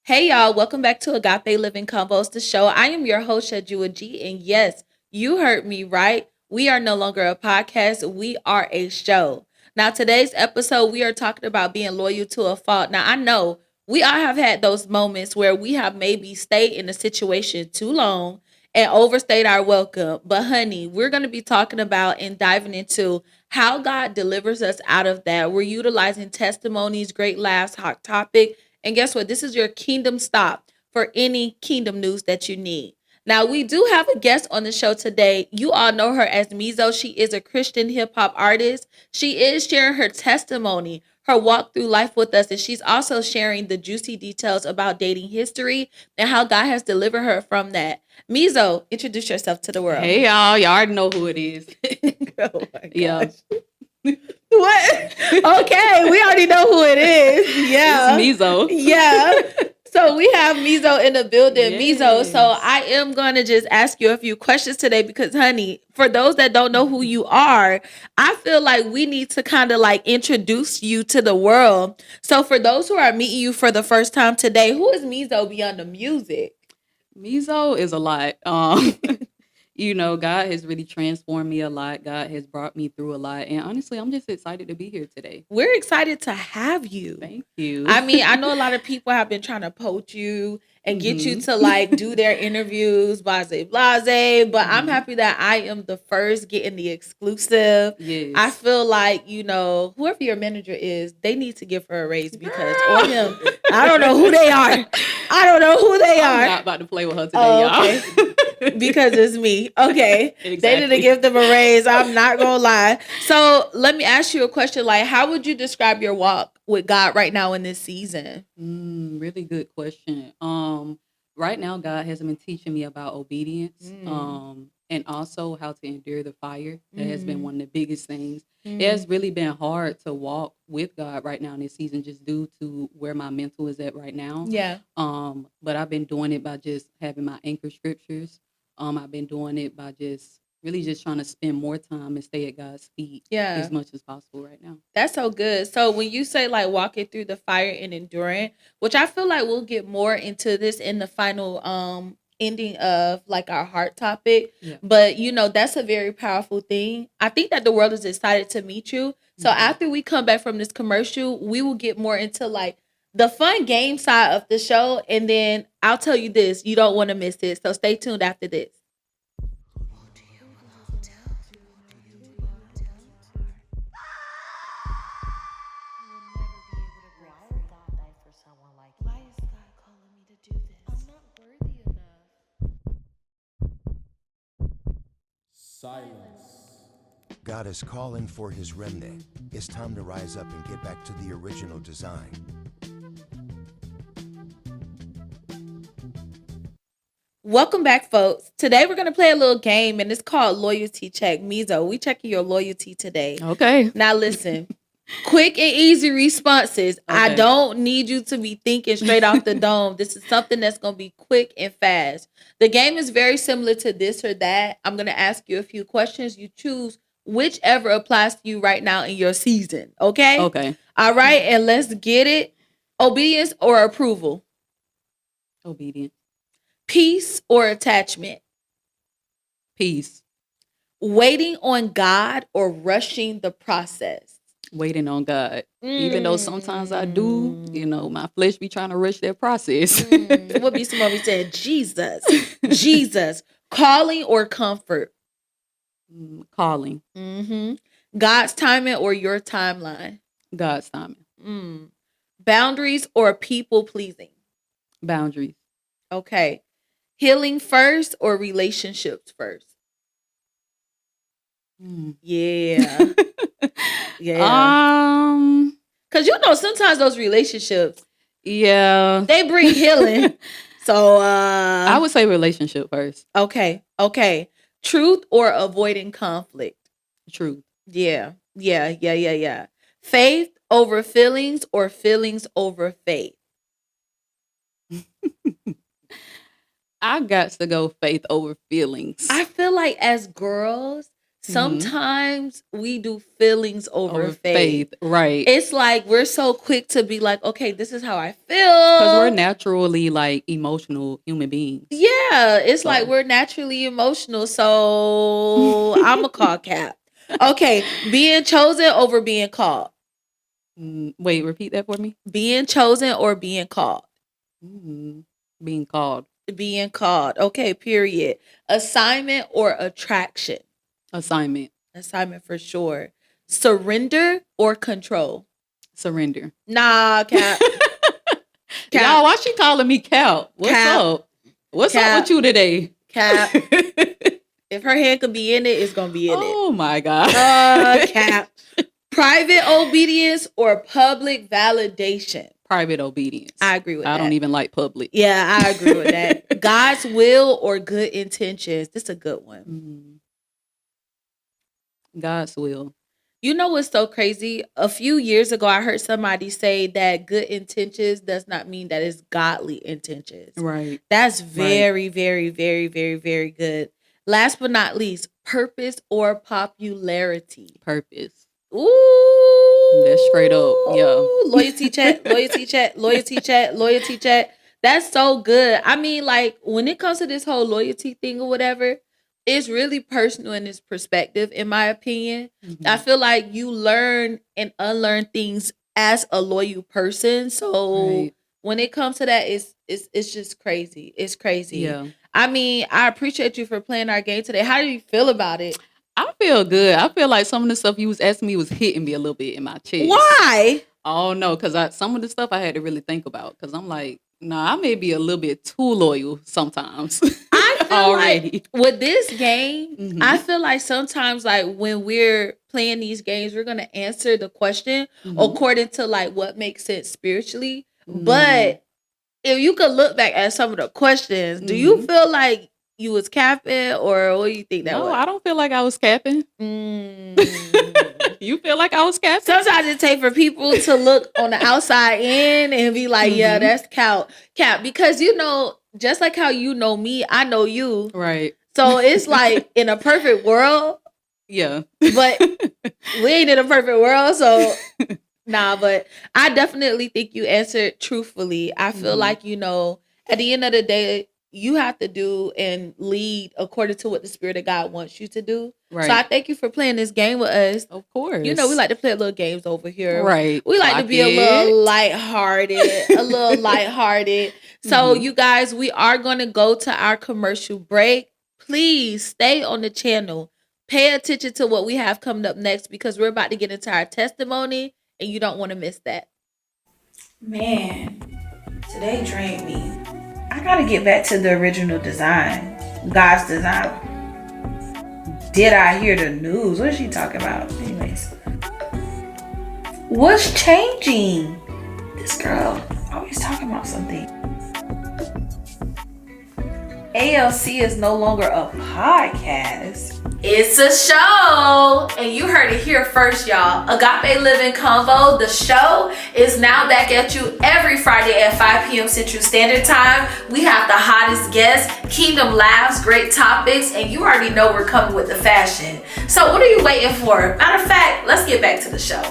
Hey y'all, welcome back to Agape Living Convos, the show. I am your host, Shedua G, and yes, you heard me right. We are no longer a podcast, we are a show. Now, today's episode, we are talking about being loyal to a fault. Now, I know we all have had those moments where we have maybe stayed in a situation too long and overstayed our welcome. But, honey, we're going to be talking about and diving into how God delivers us out of that. We're utilizing testimonies, great laughs, hot topic. And guess what? This is your kingdom stop for any kingdom news that you need. Now, we do have a guest on the show today. You all know her as MEEZO. She is a Christian hip hop artist. She is sharing her testimony, her walk through life with us. And she's also sharing the juicy details about dating history and how God has delivered her from that. MEEZO, introduce yourself to the world. Hey y'all, y'all already know who it is. Oh my Yeah. gosh. What? Okay, we already know who it is. Yeah. It's MEEZO. Yeah. So we have MEEZO in the building. MEEZO. So Yes. I am going to just ask you a few questions today because, honey, for those that don't know who you are, I feel like we need to kind of like introduce you to the world. So for those who are meeting you for the first time today, who is MEEZO beyond the music? MEEZO is a lot. God has really transformed me a lot. God has brought me through a lot. And honestly, I'm just excited to be here today. We're excited to have you. Thank you. I mean, I know a lot of people have been trying to poach you and get you to like do their interviews, blase, blase. But I'm happy that I am the first getting the exclusive. Yes. I feel like, whoever your manager is, they need to give her a raise because, or him, I don't know who they are. I don't know who they I'm are. not about to play with her today, Oh, y'all. Because it's me. Okay. They need to Exactly. give them a raise. I'm not going to lie. So let me ask you a question. Like, how would you describe your walk with God right now in this season? Really good question. Right now, God has been teaching me about obedience, and also how to endure the fire. That has been one of the biggest things. It has really been hard to walk with God right now in this season, just due to where my mental is at right now. Yeah. But I've been doing it by just having my anchor scriptures. I've been doing it by just really just trying to spend more time and stay at God's feet Yeah. as much as possible right now. That's so good. So when you say like walking through the fire and enduring, which I feel like we'll get more into this in the final ending of like our heart topic. Yeah. But that's a very powerful thing. I think that the world is excited to meet you. So after we come back from this commercial, we will get more into like the fun game side of the show. And then I'll tell you this, you don't want to miss it. So stay tuned after this. Silence. God is calling for his remnant. It's time to rise up and get back to the original design. Welcome back, folks. Today we're going to play a little game, and it's called Loyalty Check. MEEZO, we checking your loyalty today. Okay. Now listen, quick and easy responses. I Okay. don't need you to be thinking straight off the dome. This is something that's going to be quick and fast. The game is very similar to this or that. I'm going to ask you a few questions. You choose whichever applies to you right now in your season. Okay? Okay. All right, and let's get it. Obedience or approval? Obedient. Peace or attachment? Peace. Waiting on God or rushing the process? Waiting on God. Even though sometimes I do, my flesh be trying to rush that process. What be somebody said? Jesus. Jesus. Calling or comfort? Calling. God's timing or your timeline? God's timing. Boundaries or people pleasing? Boundaries. Okay. Healing first or relationships first? Yeah. Yeah. Because sometimes those relationships, Yeah. they bring healing. So I would say relationship first. Okay. Truth or avoiding conflict? Truth. Yeah. Faith over feelings or feelings over faith? I got to go faith over feelings. I feel like as girls, sometimes we do feelings over faith. Right. It's like we're so quick to be like, okay, this is how I feel. Because we're naturally like emotional human beings. Yeah, it's So. like we're naturally emotional. So I'm a call Cap. Okay, being chosen over being called. Wait, repeat that for me. Being chosen or being called. Being called. Being called. Okay, period. Assignment or attraction. Assignment. Assignment for sure. Surrender or control. Surrender. Nah, Cap. Y'all, why she calling me Cap? What's up? What's up with you today? Cap. If her hand could be in it, it's gonna be in it. Oh my God. Cap. Private obedience or public validation? Private obedience. I agree with that. I don't even like public. Yeah, I agree with that. God's will or good intentions? This is a good one. God's will. You know what's so crazy? A few years ago, I heard somebody say that good intentions does not mean that it's godly intentions. Right. That's very, very, very, very, very good. Last but not least, purpose or popularity? Purpose. Ooh. That's straight up. Yeah. Loyalty check, loyalty check, loyalty check, loyalty check. That's so good. I mean, like, when it comes to this whole loyalty thing or whatever, it's really personal in its perspective, in my opinion. I feel like you learn and unlearn things as a loyal person. So when it comes to that, it's just crazy. It's crazy. Yeah. I mean, I appreciate you for playing our game today. How do you feel about it? I feel good. I feel like some of the stuff you was asking me was hitting me a little bit in my chest. Why? Oh no, because some of the stuff I had to really think about. Because I'm like, nah, I may be a little bit too loyal sometimes. I feel like with this game, I feel like sometimes like when we're playing these games, we're gonna answer the question according to like what makes sense spiritually. But if you could look back at some of the questions, do you feel like you was capping, or what do you think that was? No, I don't feel like I was capping. You feel like I was capping? Sometimes it takes for people to look on the outside in and be like, yeah, that's cap. Because, you know, just like how you know me, I know you. Right. So it's like in a perfect world. Yeah. But we ain't in a perfect world. So, nah, but I definitely think you answered truthfully. I feel like, you know, at the end of the day, you have to do and lead according to what the Spirit of God wants you to do. Right. So I thank you for playing this game with us. Of course. You know, we like to play little games over here. Right. We like to be a little lighthearted. So you guys, we are going to go to our commercial break. Please stay on the channel. Pay attention to what we have coming up next, because we're about to get into our testimony and you don't want to miss that. Man, today drained me. I gotta get back to the original design. God's design. Did I hear the news? What is she talking about? Anyways. What's changing? This girl always talking about something. ALC is no longer a podcast. It's a show, and you heard it here first, y'all. Agape Living Convo, the show, is now back at you every Friday at 5 p.m. Central Standard Time. We have the hottest guests, kingdom laughs, great topics, and you already know we're coming with the fashion. So what are you waiting for? Matter of fact, let's get back to the show.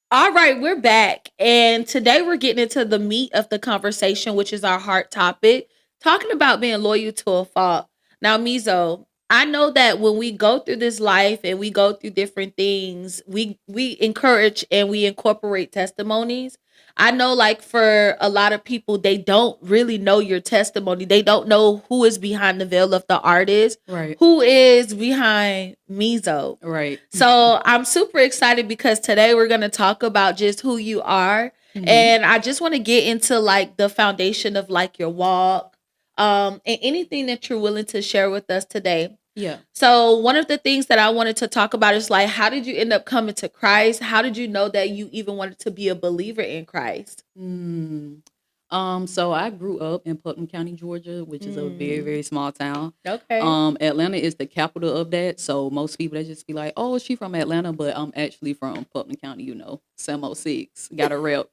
All right, we're back, and today we're getting into the meat of the conversation, which is our heart topic, talking about being loyal to a fault. Now, MEEZO, I know that when we go through this life and we go through different things, we encourage and we incorporate testimonies. I know, like, for a lot of people, they don't really know your testimony. They don't know who is behind the veil of the artist, right? Who is behind MEEZO, right? So I'm super excited because today we're going to talk about just who you are. And I just want to get into like the foundation of like your walk, and anything that you're willing to share with us today. Yeah. So one of the things that I wanted to talk about is like, how did you end up coming to Christ? How did you know that you even wanted to be a believer in Christ? So I grew up in Putnam County, Georgia, which is a very, very small town. Okay. Atlanta is the capital of that. So most people, they just be like, oh, she from Atlanta, but I'm actually from Putnam County, you know, Sam 06, got a rep.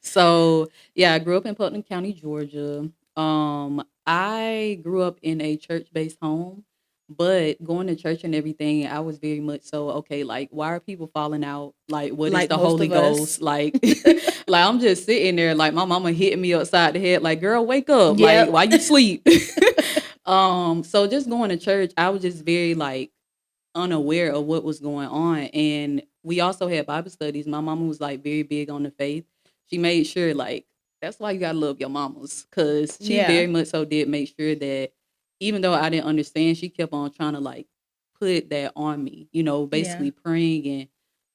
So yeah, I grew up in Putnam County, Georgia. I grew up in a church-based home. But going to church and everything, I was very much so, okay, like, why are people falling out? Like, what is Like the most Holy of us. Ghost? Like, like I'm just sitting there, like my mama hitting me upside the head, like, girl, wake up. Like, Yep. why you sleep? So just going to church, I was just very like unaware of what was going on. And we also had Bible studies. My mama was like very big on the faith. She made sure like that's why you gotta love your mamas. Cause she Yeah. very much so did make sure that even though I didn't understand, she kept on trying to like put that on me, you know, basically praying.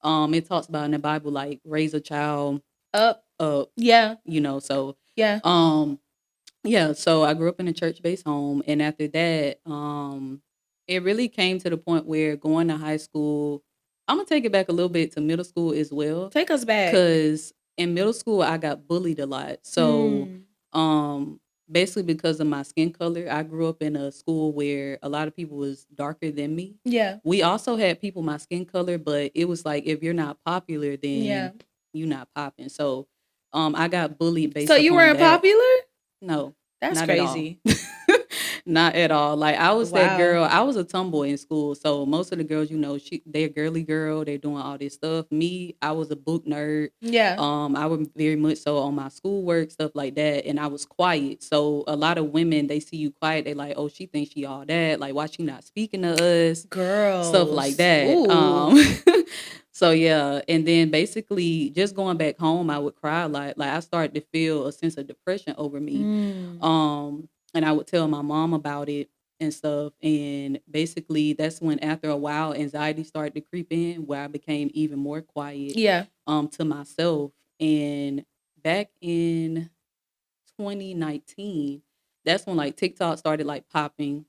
And it talks about in the Bible like raise a child Up. up, Yeah. you know. So Yeah. yeah, so I grew up in a church-based home, and after that, it really came to the point where going to high school, I'm gonna take it back a little bit to middle school as well, Take us back. because in middle school I got bullied a lot. So, um, basically because of my skin color, I grew up in a school where a lot of people was darker than me. Yeah. We also had people my skin color, but it was like if you're not popular, Yeah. then you're not popping. So, I got bullied based So you upon weren't that. popular? No, That's not crazy. at all. Not at all. Like I was that Wow. girl. I was a tomboy in school. So most of the girls, you know, they're girly girl. They're doing all this stuff. Me, I was a book nerd. Yeah. I was very much so on my schoolwork, stuff like that. And I was quiet. So a lot of women, they see you quiet. They like, oh, she thinks she all that. Like, why she not speaking to us? Girls. Stuff like that. Ooh. So yeah, and then basically just going back home, I would cry a lot. Like I started to feel a sense of depression over me. And I would tell my mom about it and stuff. And basically that's when after a while anxiety started to creep in where I became even more quiet Yeah. to myself. And back in 2019, that's when like TikTok started like popping.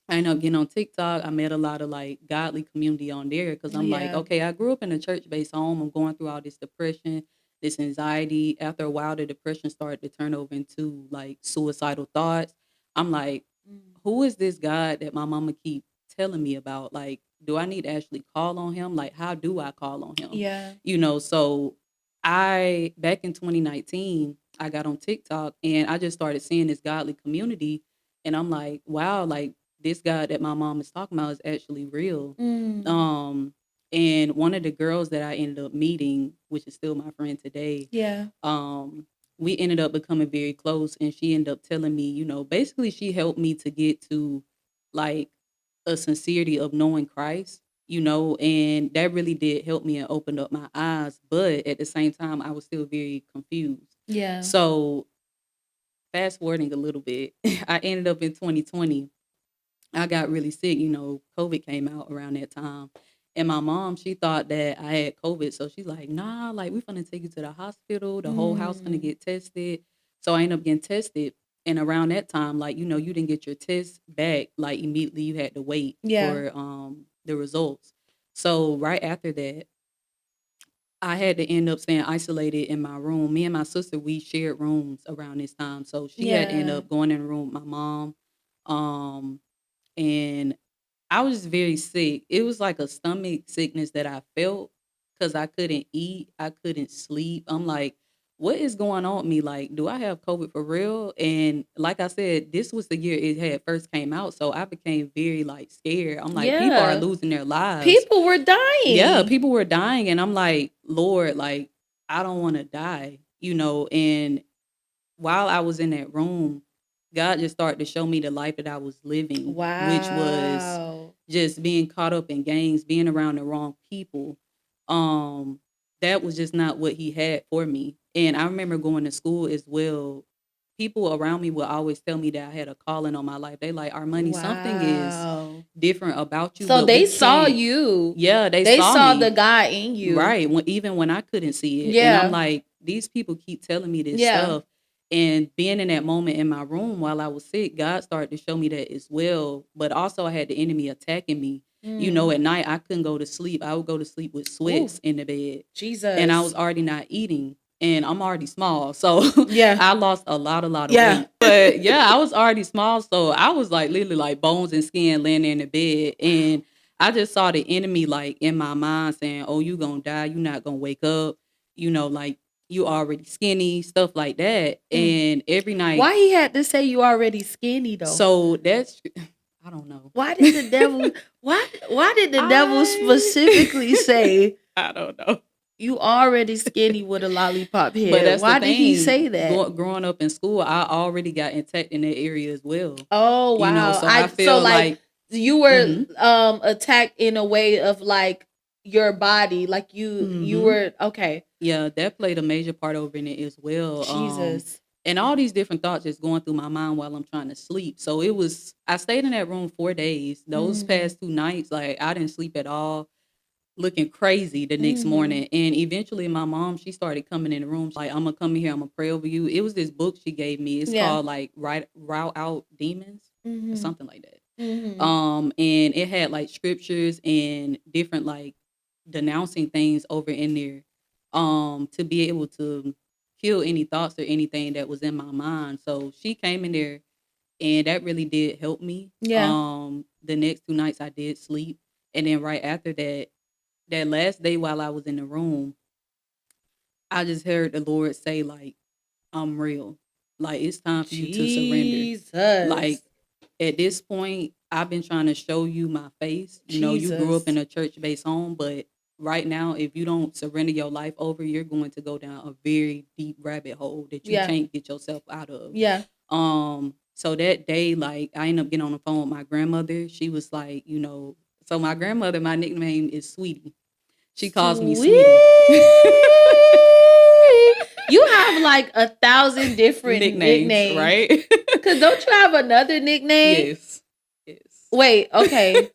I ended up getting on TikTok. I met a lot of like godly community on there because I'm like, Yeah. okay, I grew up in a church based home. I'm going through all this depression, this anxiety. After a while, the depression started to turn over into like suicidal thoughts. I'm like, who is this God that my mama keep telling me about? Like, do I need to actually call on him? Like, how do I call on him? Yeah. You know, so I back in 2019, I got on TikTok and I just started seeing this godly community. And I'm like, wow, like this God that my mom is talking about is actually real. And one of the girls that I ended up meeting, which is still my friend today, Yeah. we ended up becoming very close. And she ended up telling me, you know, basically she helped me to get to like a sincerity of knowing Christ, you know, and that really did help me and opened up my eyes. But at the same time, I was still very confused. Yeah. So fast forwarding a little bit, I ended up in 2020. I got really sick, you know, COVID came out around that time. And my mom, she thought that I had COVID. So she's like, nah, like we're gonna take you to the hospital. The whole house gonna get tested. So I ended up getting tested. And around that time, like, you know, you didn't get your test back, like immediately you had to wait Yeah. for the results. So right after that, I had to end up staying isolated in my room. Me and my sister, we shared rooms around this time. So she had to end Yeah. up going in the room with my mom. Um, and I was just very sick. It was like a stomach sickness that I felt because I couldn't eat, I couldn't sleep. I'm like, what is going on with me? Like, do I have COVID for real? And like I said, this was the year it had first came out, so I became very like scared. I'm like, people are Yeah. losing their lives. People were dying. Yeah, people were dying, and I'm like, Lord, like I don't want to die, you know. And while I was in that room, God just started to show me the life that I was living, which was Wow. just being caught up in gangs, being around the wrong people. Um, that was just not what he had for me. And I remember going to school as well. People around me would always tell me that I had a calling on my life. They like, Armani, something is Wow. different about you. So but they we saw can't- you. Yeah, they They saw me. the God in you. Right. Even when I couldn't see it. And Yeah. I'm like, these people keep telling me this Yeah. stuff. And being in that moment in my room while I was sick, God started to show me that as well. But also I had the enemy attacking me. You know, at night I couldn't go to sleep. I would go to sleep with sweats in the bed. Jesus. And I was already not eating. And I'm already small. So Yeah. I lost a lot of Yeah. weight. But yeah, I was already small. So I was like literally like bones and skin laying there in the bed. And I just saw the enemy like in my mind saying, oh, you gonna die. You're not gonna wake up. You know, like you already skinny, stuff like that. And every night. Why he had to say you already skinny though? So that's, I don't know. Why did the devil? Why did the devil specifically say I don't know. you already skinny with a lollipop head? But that's Why the did he thing. say that? Growing up in school, I already got attacked in that area as well. Oh wow! So I feel like you were Mhm. attacked in a way of like your body, like you Mhm. were okay. Yeah, that played a major part over in it as well. Jesus. And all these different thoughts just going through my mind while I'm trying to sleep. So I stayed in that room 4 days. Those past 2 nights, like I didn't sleep at all, looking crazy the next morning. And eventually my mom, she started coming in the room. She's like, I'm gonna come in here, I'm gonna pray over you. It was this book she gave me. It's Yeah. called like Route Out Demons or something like that. Mm-hmm. And it had like scriptures and different like denouncing things over in there to be able to kill any thoughts or anything that was in my mind. So she came in there and that really did help me. Yeah. The next 2 nights I did sleep. And then right after that, that last day while I was in the room, I just heard the Lord say, like, I'm real. Like, it's time for you to surrender. Like, Jesus. at this point, I've been trying to show you my face. You know, you grew up in a church-based home, but right now, if you don't surrender your life over, you're going to go down a very deep rabbit hole that you Yeah. can't get yourself out of. Yeah. So that day, like, I ended up getting on the phone with my grandmother. She was like, you know, so my grandmother, my nickname is Sweetie. She calls me Sweetie. You have like 1,000 different nicknames, right? Cause don't you have another nickname? Yes. Wait, okay.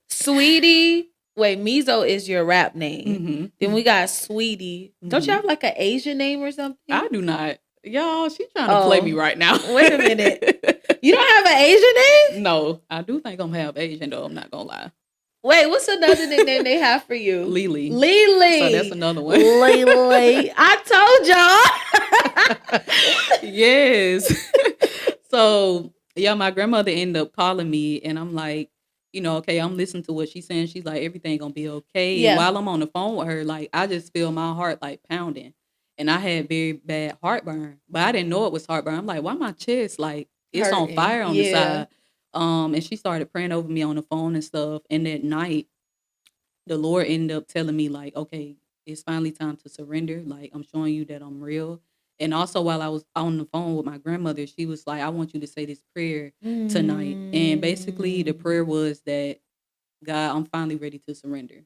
Sweetie. Wait, MEEZO is your rap name. Then we got Sweetie. Don't you have like an Asian name or something? I do not. Y'all, she's trying to play me right now. Wait a minute. You don't have an Asian name? No, I do think I'm half Asian though. I'm not gonna lie. Wait, what's another nickname they have for you? Lily. Lily. So that's another one. Lily. I told y'all. Yes. So yeah, my grandmother ended up calling me, and I'm like, you know, okay, I'm listening to what she's saying. She's like, everything gonna be okay. Yeah. And while I'm on the phone with her, like, I just feel my heart like pounding, and I had very bad heartburn, but I didn't know it was heartburn. I'm like, why my chest like it's Hurting. on fire on the side? And she started praying over me on the phone and stuff. And that night, the Lord ended up telling me like, okay, it's finally time to surrender. Like, I'm showing you that I'm real. And also while I was on the phone with my grandmother, she was like, I want you to say this prayer tonight. And basically the prayer was that, God, I'm finally ready to surrender.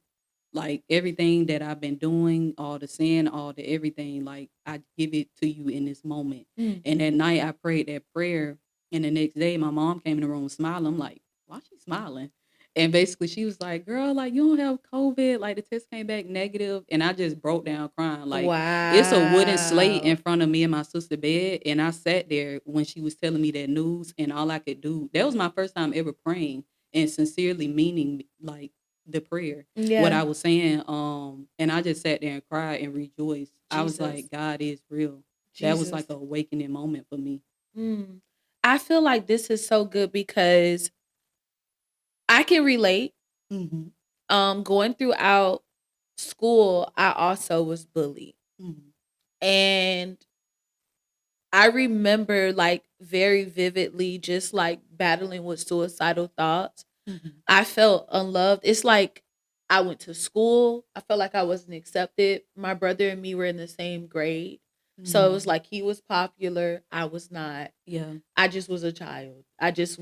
Like, everything that I've been doing, all the sin, all the everything, like, I give it to you in this moment. And that night I prayed that prayer. And the next day my mom came in the room smiling. I'm like, why is she smiling? And basically she was like, girl, like, you don't have COVID. Like, the test came back negative. And I just broke down crying. Like, wow. It's a wooden slate in front of me and my sister's bed. And I sat there when she was telling me that news. And all I could do, that was my first time ever praying and sincerely meaning, like, the prayer, what I was saying. And I just sat there and cried and rejoiced. I was like, God is real. That was like an awakening moment for me. I feel like this is so good because I can relate. Going throughout school, I also was bullied. And I remember like very vividly just like battling with suicidal thoughts. I felt unloved. It's like I went to school. I felt like I wasn't accepted. My brother and me were in the same grade. So it was like he was popular. I was not. Yeah. I just was a child. I just,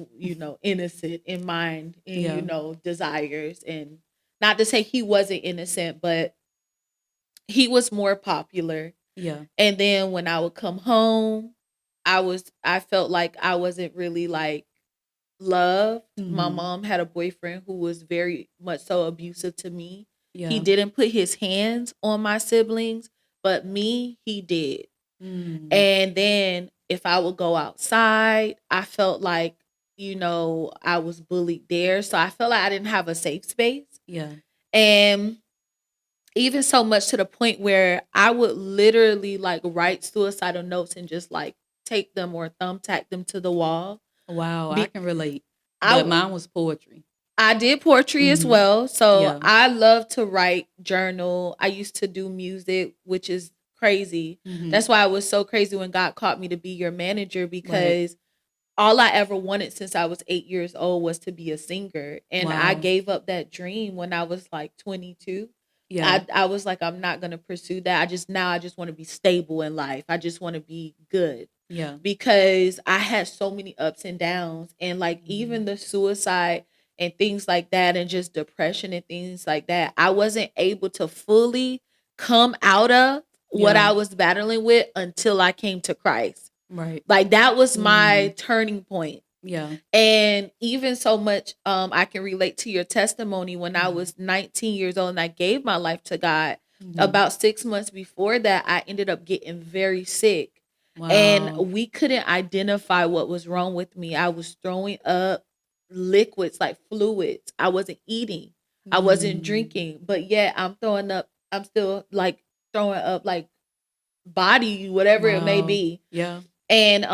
innocent in mind and, desires. And not to say he wasn't innocent, but he was more popular. Yeah. And then when I would come home, I felt like I wasn't really like loved. My mom had a boyfriend who was very much so abusive to me. Yeah. He didn't put his hands on my siblings, but me, he did. And then if I would go outside, I felt like, I was bullied there. So I felt like I didn't have a safe space. Yeah. And even so much to the point where I would literally like write suicidal notes and just like take them or thumbtack them to the wall. Wow, I can relate. But mine was poetry. I did poetry as well. So I love to write, journal. I used to do music, which is crazy. That's why it was so crazy when God called me to be your manager because all I ever wanted since I was 8 years old was to be a singer. And I Wow. gave up that dream when I was like 22. Yeah. I was like, I'm not gonna pursue that. I just want to be stable in life. I just want to be good Yeah. because I had so many ups and downs, and like Mhm. even the suicide and things like that, and just depression and things like that, I wasn't able to fully come out of what Yeah. I was battling with until I came to Christ. Right. Like that was my Mm. turning point. Yeah. And even so much, I can relate to your testimony when I Mhm. was 19 years old and I gave my life to God. Mhm. About 6 months before that, I ended up getting very sick. And Wow. we couldn't identify what was wrong with me. I was throwing up liquids, like fluids. I wasn't eating. I wasn't Mm. drinking. But yet I'm throwing up, I'm still like throwing up like body, whatever it may Wow. be. Yeah. And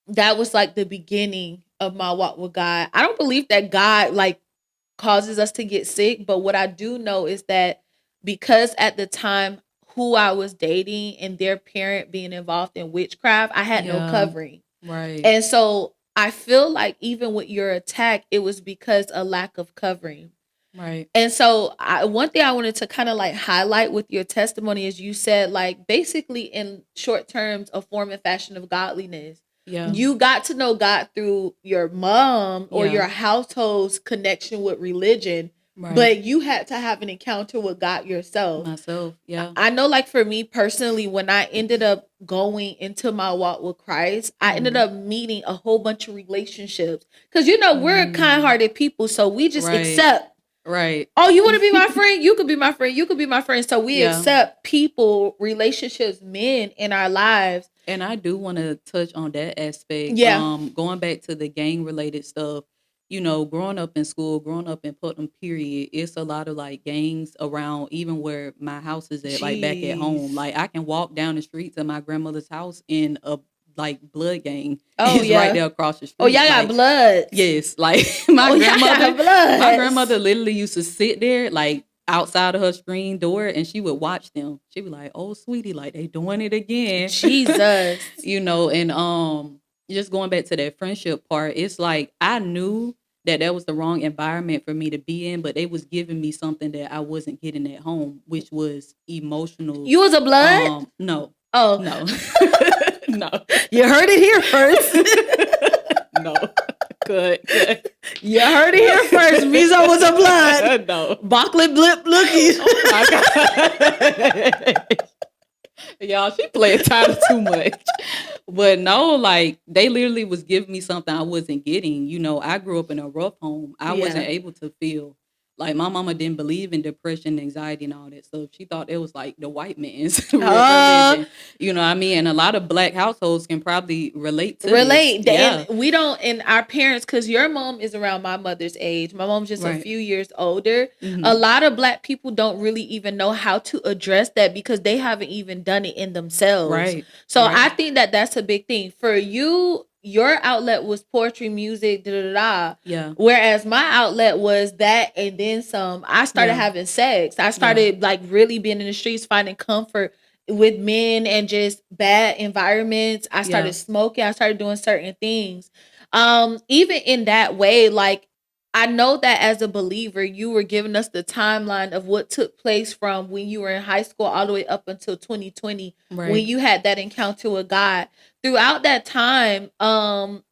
that was like the beginning of my walk with God. I don't believe that God like causes us to get sick, but what I do know is that because at the time who I was dating and their parent being involved in witchcraft, I had no Yeah. covering. Right. And so I feel like even with your attack, it was because a lack of covering. Right. And so one thing I wanted to kind of like highlight with your testimony is you said like basically in short terms, a form and fashion of godliness. Yeah. You got to know God through your mom or Yeah. your household's connection with religion, Right. but you had to have an encounter with God yourself. Myself. Yeah. I know, like for me personally, when I ended up going into my walk with Christ, I ended Mhm. up meeting a whole bunch of relationships. Because, you know, we're Mm. kind hearted people. So we just Right. accept, Right. oh, you want to be my friend? You could be my friend. You could be my friend. So we Yeah. accept people, relationships, men in our lives. And I do want to touch on that aspect. Yeah. Going back to the gang related stuff, you know, growing up in school, growing up in Putnam, period, it's a lot of like gangs around, even where my house is at, like back at home. Jeez. Like I can walk down the street to my grandmother's house and a like blood gang Oh, is right yeah. there across the Oh, street. y'all got Like, blood. yes, like Oh, y'all got blood. my grandmother literally used to sit there like outside of her screen door and she would watch them. She'd be like, "Oh, sweetie, like they doing it again." Jesus. You know, and just going back to that friendship part, it's like I knew that was the wrong environment for me to be in, but they was giving me something that I wasn't getting at home, which was emotional. You was a blood? No. Oh. No. No. You heard it here first. No. Good. You heard it here first. MEEZO was a blood. No. Bockley blip lookies. Oh my God. Y'all, she played Tyler too much. But no, like they literally was giving me something I wasn't getting. You know, I grew up in a rough home. I wasn't able to feel like my mama didn't believe in depression, anxiety, and all that stuff. She thought it was like the white man's religion. You know what I mean? And a lot of black households can probably relate to this. Yeah. And we don't, and our parents, because your mom is around my mother's age. My mom's just a Right. few years older. Mhm. A lot of black people don't really even know how to address that because they haven't even done it in themselves. Right. So Right. I think that that's a big thing for you. Your outlet was poetry, music, da da da. Yeah. Whereas my outlet was that and then some. I started Yeah. having sex. I started like really being in the streets, finding comfort with men and just bad environments. I started Yeah. smoking. I started doing certain things. Even in that way, like I know that as a believer, you were giving us the timeline of what took place from when you were in high school all the way up until 2020, when Right. you had that encounter with God. Throughout that time, how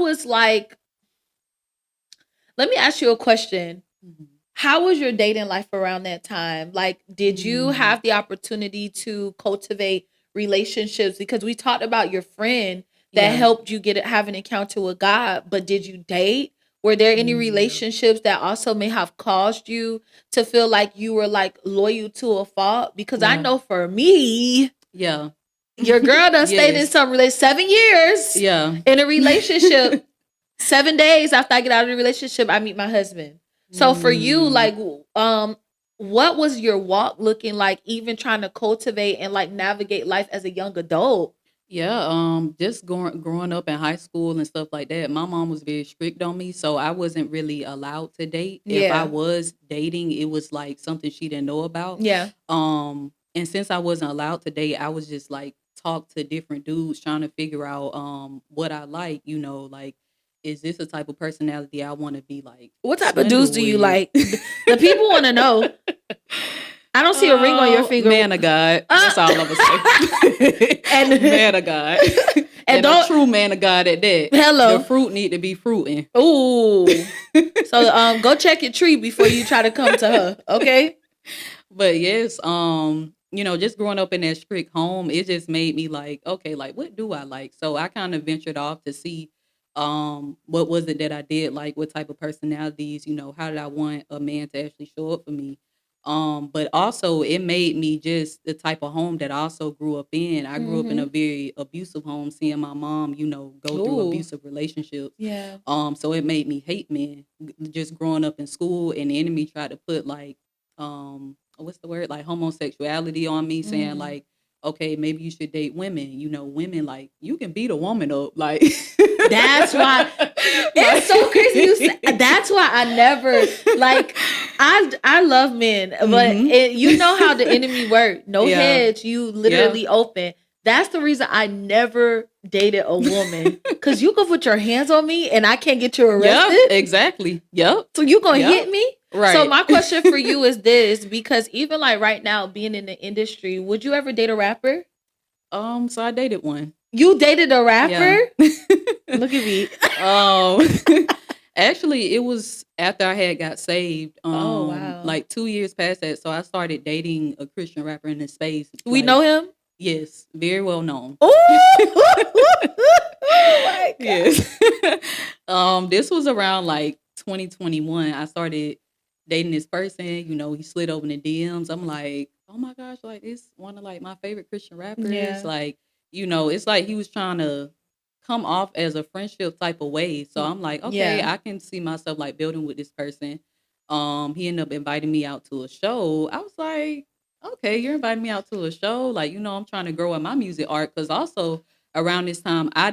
was like, let me ask you a question. Mhm. How was your dating life around that time? Like, did you Mm. have the opportunity to cultivate relationships? Because we talked about your friend that Yeah. helped you have an encounter with God, but did you date? Were there any Mm. relationships that also may have caused you to feel like you were like loyal to a fault? Because I Yeah. know for me, Yeah. your girl done stayed in Yes. some 7 years Yeah. in a relationship. 7 days after I get out of the relationship, I meet my husband. So for you, Mm. like, what was your walk looking like, even trying to cultivate and like navigate life as a young adult? Yeah, just growing up in high school and stuff like that, my mom was very strict on me, so I wasn't really allowed to date. If I Yeah. was dating, it was like something she didn't know about. Yeah. And since I wasn't allowed to date, I was just like talk to different dudes trying to figure out what I like, like is this a type of personality I want to be like What type of dudes swindled do you with? like? The people want to know. I don't see a ring on your finger. Man of God. That's all I'm gonna say. And man of God. And a true man of God at that. Hello. The fruit need to be fruiting. Ooh. So go check your tree before you try to come to her, okay? But yes, just growing up in that strict home, it just made me like, okay, like what do I like? So I kind of ventured off to see what was it that I did like, what type of personalities, how did I want a man to actually show up for me? But also it made me just the type of home that I also grew up in. I grew up in a very abusive home, seeing my mom, go through abusive relationships. Yeah. So it made me hate men just growing up in school, and the enemy tried to put like what's the word, like homosexuality on me, saying like, okay, maybe you should date women. Women, like, you can beat a woman up, like that's why it's so crazy you say, that's why I never like I love men, but you know how the enemy work. No heads, you literally open. That's the reason I never dated a woman, because you can put your hands on me and I can't get you arrested. Yep, exactly. Yep. So you gonna hit me? Right. So my question for you is this, because even like right now, being in the industry, would you ever date a rapper? So I dated one. You dated a rapper? Yeah. Look at me. Actually, it was after I had got saved. Oh wow! Like 2 years past that, so I started dating a Christian rapper in the space. We know him. Yes, very well known. Oh my God. Yes. This was around like 2021. I started dating this person. He slid over in the DMs. I'm like, oh my gosh, like it's one of like my favorite Christian rappers. Yeah. Like, it's like he was trying to come off as a friendship type of way. So I'm like, okay, I can see myself like building with this person. He ended up inviting me out to a show. I was like, okay, you're inviting me out to a show. Like, I'm trying to grow in my music art, because also around this time I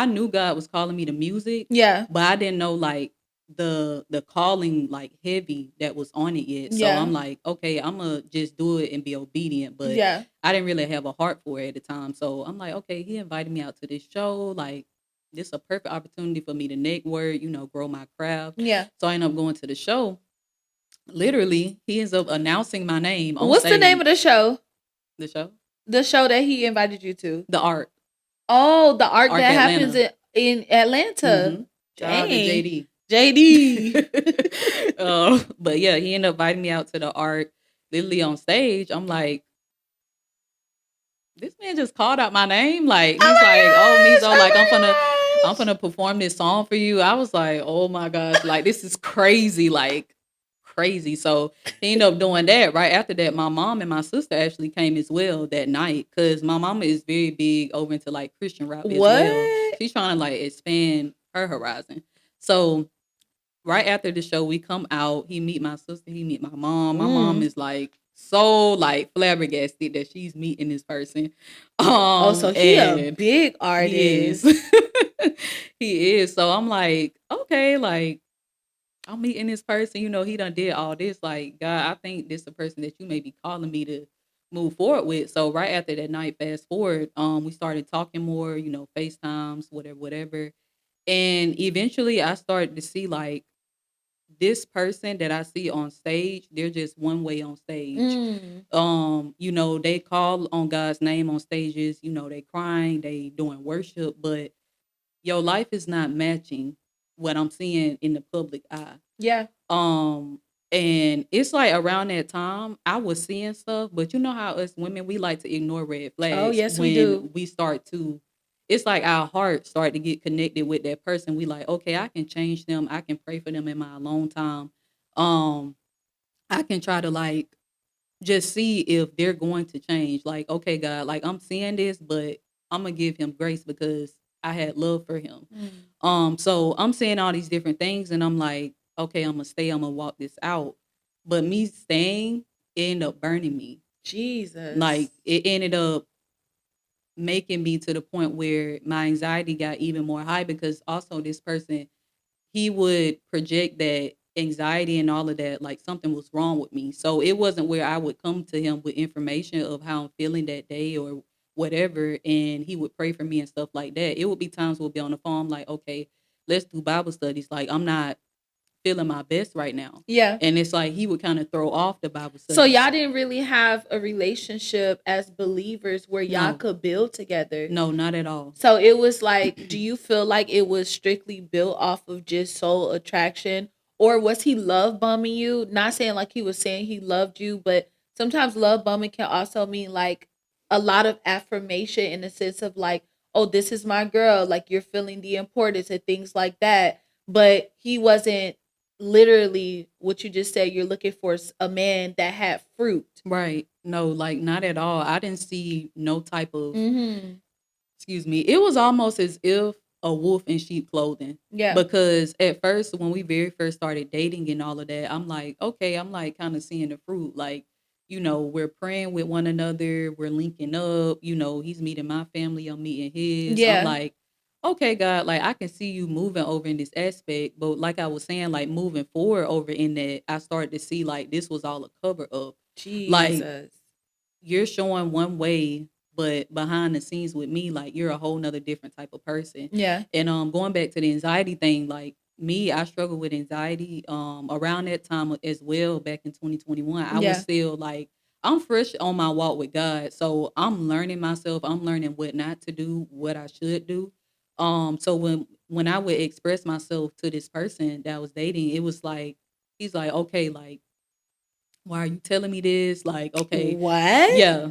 knew God was calling me to music. Yeah. But I didn't know like the calling like heavy that was on it yet. So I'm like, okay, I'm gonna just do it and be obedient. But I didn't really have a heart for it at the time. So I'm like, okay, he invited me out to this show. Like, this is a perfect opportunity for me to network, grow my craft. Yeah. So I ended up going to the show. Literally, he ends up announcing my name on What's stage. the name of the show? The show? The show that he invited you to. The Ark. Oh, the Ark that happens in Atlanta. Shout out to JD. But yeah, he ended up inviting me out to the Ark. Literally on stage, I'm like, this man just called out my name. Like, he's MEEZO, like, I'm gonna perform this song for you. I was like, oh my gosh, like, this is crazy, like crazy. So he ended up doing that. Right after that, my mom and my sister actually came as well that night, because my mama is very big over into like Christian rap as well. She's trying to like expand her horizon. So right after the show, we come out. He meet my sister. He meet my mom. My mom is like so like flabbergasted that she's meeting this person. So he a big artist. He is. So I'm like, okay, like I'm meeting this person. He done did all this. Like, God, I think this is a person that you may be calling me to move forward with. So right after that night, fast forward, we started talking more. FaceTimes, whatever. And eventually, I started to see like, this person that I see on stage, they're just one way on stage. They call on God's name on stages, they crying, they doing worship, but your life is not matching what I'm seeing in the public eye. Yeah. And it's like around that time I was seeing stuff, but you know how us women, we like to ignore red flags. Oh, yes, we do. We start to, it's like our heart start to get connected with that person. We like, okay, I can change them. I can pray for them in my alone time. I can try to like just see if they're going to change. Like, okay, God, like I'm seeing this, but I'm gonna give him grace because I had love for him. So I'm seeing all these different things, and I'm like, okay, I'm gonna walk this out. But me staying, it ended up burning me. Jesus. Like, it ended up making me to the point where my anxiety got even more high, because also this person, he would project that anxiety and all of that, like something was wrong with me. So it wasn't where I would come to him with information of how I'm feeling that day or whatever, and he would pray for me and stuff like that. It would be times we'll be on the phone, like, okay, let's do Bible studies. Like, I'm not feeling my best right now. Yeah. And it's like he would kind of throw off the Bible studies. So y'all didn't really have a relationship as believers where y'all No. could build together. No, not at all. So it was like, do you feel like it was strictly built off of just soul attraction? Or was he love bombing you? Not saying like he was saying he loved you, but sometimes love bombing can also mean like a lot of affirmation in the sense of like, oh, this is my girl. Like you're feeling the importance and things like that. But he wasn't literally what you just said. You're looking for a man that had fruit. Right. No, like not at all. I didn't see no type of, Mm-hmm. excuse me. It was almost as if a wolf in sheep clothing. Yeah. Because at first, when we very first started dating and all of that, I'm like, okay, I'm like kind of seeing the fruit. Like, you know, we're praying with one another. We're linking up. You know, he's meeting my family. I'm meeting his. Yeah. I'm like, okay, God, like I can see you moving over in this aspect. But like I was saying, like moving forward over in that, I started to see like this was all a cover up. Jesus. Like, you're showing one way, but behind the scenes with me, like you're a whole nother different type of person. Yeah. And going back to the anxiety thing, like me, I struggled with anxiety around that time as well, back in 2021. I Yeah. was still like, I'm fresh on my walk with God. So I'm learning myself. I'm learning what not to do, what I should do. So when I would express myself to this person that I was dating, it was like, he's like, okay, like, why are you telling me this? Like, okay, What? yeah.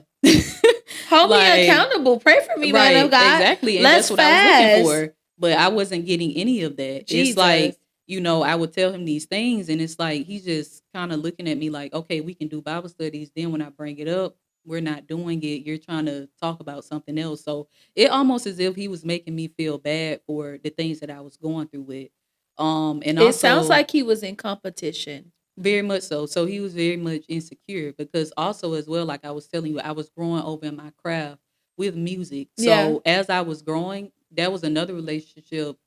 Hold Like, me accountable. Pray for me, right, man of God. exactly. And Let's that's what I was fast. looking for. But I wasn't getting any of that. Jesus. It's like, you know, I would tell him these things, and it's like he's just kind of looking at me like, okay, we can do Bible studies. Then when I bring it up, we're not doing it. You're trying to talk about something else. So it almost as if he was making me feel bad for the things that I was going through with. And It also, sounds like he was in competition. very much so. So he was very much insecure because also as well, like I was telling you, I was growing over in my craft with music. So Yeah. as I was growing, that was another relationship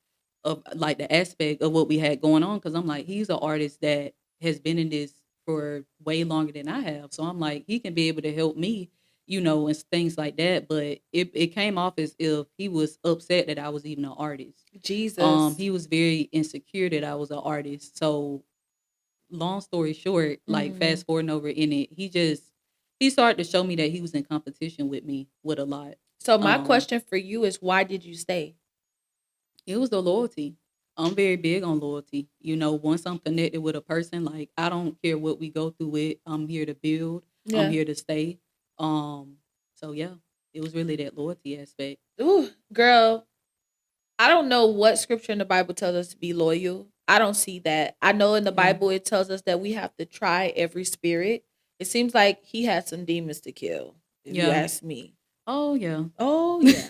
of like the aspect of what we had going on. Cause I'm like, he's an artist that has been in this for way longer than I have. So I'm like, he can be able to help me, you know, and things like that. But it came off as if he was upset that I was even an artist. Jesus. He was very insecure that I was an artist. So long story short, like fast forwarding over in it, he started to show me that he was in competition with me with a lot. So my question for you is, why did you stay? It was the loyalty. I'm very big on loyalty. You know, once I'm connected with a person, like I don't care what we go through it. I'm here to build. Yeah. I'm here to stay. So yeah, it was really that loyalty aspect. Ooh, girl, I don't know what scripture in the Bible tells us to be loyal. I don't see that. I know in the Bible it tells us that we have to try every spirit. It seems like he had some demons to kill, if you ask me. Oh yeah. Oh yeah.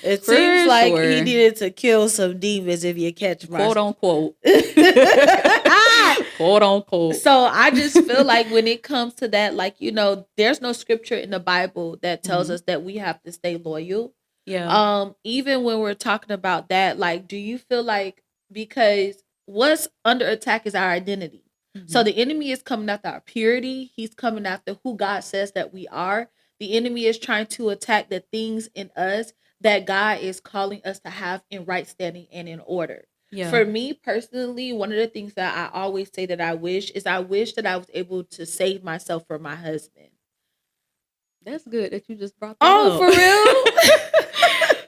It For seems like sure. he needed to kill some demons, if you catch my Quote unquote. Quote unquote. So I just feel like when it comes to that, like, you know, there's no scripture in the Bible that tells us that we have to stay loyal. Yeah. Even when we're talking about that, like, do you feel like, because what's under attack is our identity. So the enemy is coming after our purity. He's coming after who God says that we are. The enemy is trying to attack the things in us that God is calling us to have in right standing and in order. Yeah. For me personally, one of the things that I always say that I wish that I was able to save myself for my husband. That's good that you just brought that up. Oh, for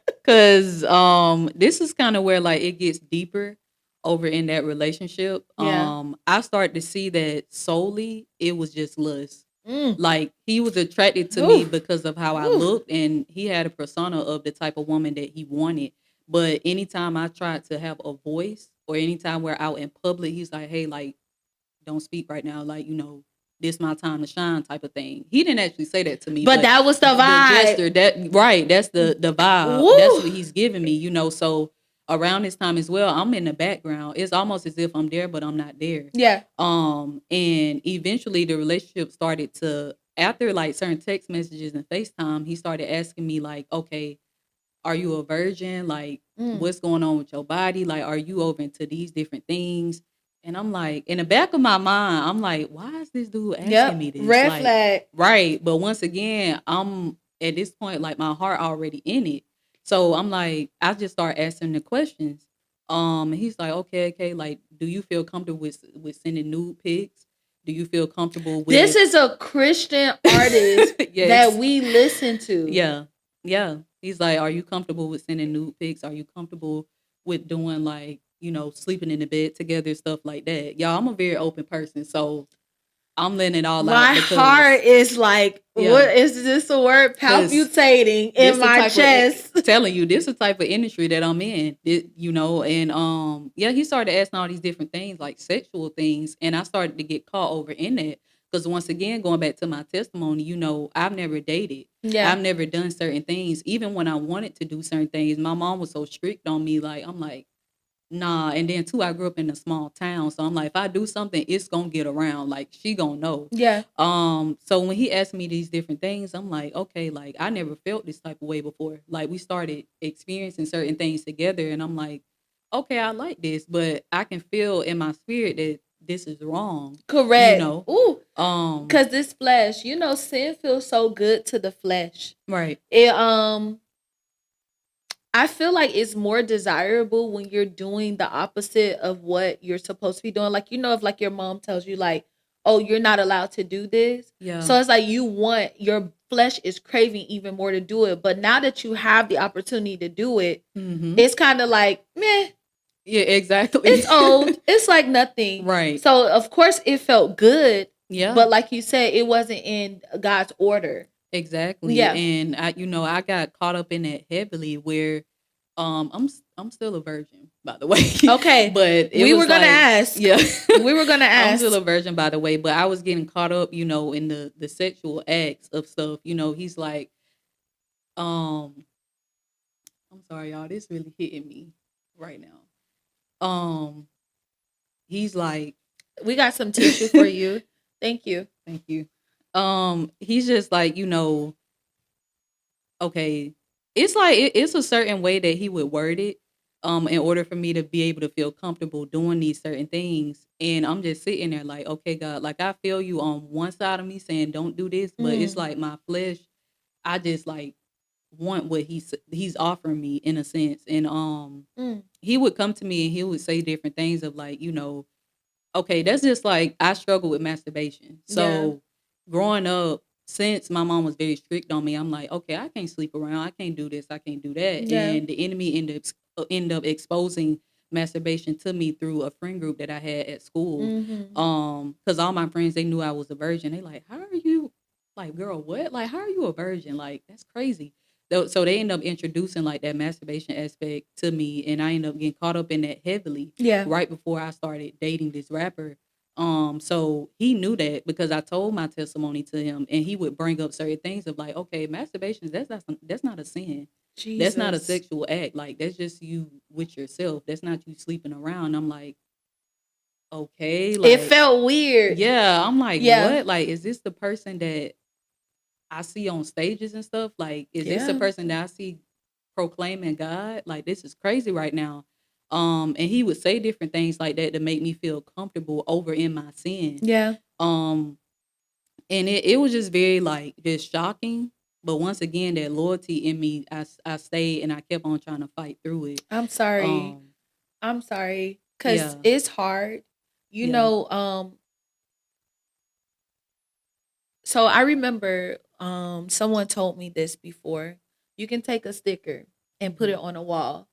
real? Because this is kind of where like it gets deeper over in that relationship. Yeah. I started to see that solely it was just lust. Mm. Like he was attracted to me because of how I looked, and he had a persona of the type of woman that he wanted. But anytime I tried to have a voice, or anytime we're out in public, he's like, "Hey, like, don't speak right now. Like, you know, this my time to shine," type of thing. He didn't actually say that to me, but that was the vibe. gesture, that's the vibe. Woo. That's what he's giving me, you know. So around this time as well, I'm in the background. It's almost as if I'm there, but I'm not there. Yeah. And eventually the relationship started to, after like certain text messages and FaceTime, he started asking me like, okay, are you a virgin? Like, what's going on with your body? Like, are you over into these different things? And I'm like, in the back of my mind, I'm like, why is this dude asking me this? Red like, flag. Right. But once again, I'm at this point, like my heart already in it. So I'm like, I just start asking the questions. And he's like, okay, like, do you feel comfortable with sending nude pics? Do you feel comfortable This with is a Christian artist that yes. we listen to. Yeah. Yeah. He's like, are you comfortable with sending nude pics? Are you comfortable with doing like, sleeping in the bed together, stuff like that? Y'all, I'm a very open person, so I'm letting it all out My heart because is like, yeah, what is this a word? because Palpitating this in the my type of chest. telling you this the type of industry that I'm in, and yeah, he started asking all these different things like sexual things, and I started to get caught over in that because once again, going back to my testimony, I've never dated, Yeah. I've never done certain things, even when I wanted to do certain things, my mom was so strict on me, like I'm like. Nah, and then too, I grew up in a small town, so I'm like, if I do something, it's gonna get around. Like she gonna know. Yeah. So when he asked me these different things, I'm like, okay, like I never felt this type of way before. Like we started experiencing certain things together, and I'm like, okay, I like this, but I can feel in my spirit that this is wrong. Correct. Ooh. Um, Because this flesh, sin feels so good to the flesh. right. It I feel like it's more desirable when you're doing the opposite of what you're supposed to be doing. Like, if like your mom tells you like, oh, you're not allowed to do this. Yeah. So it's like your flesh is craving even more to do it. But now that you have the opportunity to do it, it's kind of like, meh. Yeah, exactly. It's old. It's like nothing. Right. So of course it felt good. Yeah. But like you said, it wasn't in God's order. Exactly. Yeah. And I got caught up in that heavily where I'm still a virgin, by the way. Okay. But we were gonna ask. Yeah. We were gonna ask. I'm still a virgin, by the way, but I was getting caught up, in the sexual acts of stuff. He's like, I'm sorry, y'all, this really hitting me right now. He's like, we got some tissue for you. Thank you. Thank you. He's just like, okay, it's like it's a certain way that he would word it, in order for me to be able to feel comfortable doing these certain things. And I'm just sitting there like, okay, God, like I feel you on one side of me saying don't do this, but it's like my flesh, I just like want what he's offering me in a sense. And he would come to me and he would say different things of like, okay, that's just like I struggle with masturbation. So growing up, since my mom was very strict on me, I'm like, okay, I can't sleep around. I can't do this. I can't do that. Yeah. And the enemy end up exposing masturbation to me through a friend group that I had at school. Because all my friends, they knew I was a virgin. They like, how are you? Like, girl, what? Like, how are you a virgin? Like, that's crazy. So they end up introducing like that masturbation aspect to me, and I end up getting caught up in that heavily. Yeah. Right before I started dating this rapper. So he knew that because I told my testimony to him, and he would bring up certain things of like, okay, masturbation, that's not a sin. Jesus. That's not a sexual act. Like that's just you with yourself. That's not you sleeping around. I'm like, okay, like it felt weird. Yeah, I'm like, what? Like, is this the person that I see on stages and stuff? Like, is this the person that I see proclaiming God? Like, this is crazy right now. And he would say different things like that to make me feel comfortable over in my sin. Yeah. And it was just very like just shocking. But once again, that loyalty in me, I stayed and I kept on trying to fight through it. I'm sorry. I'm sorry. Because it's hard. So I remember someone told me this before. You can take a sticker and put it on a wall.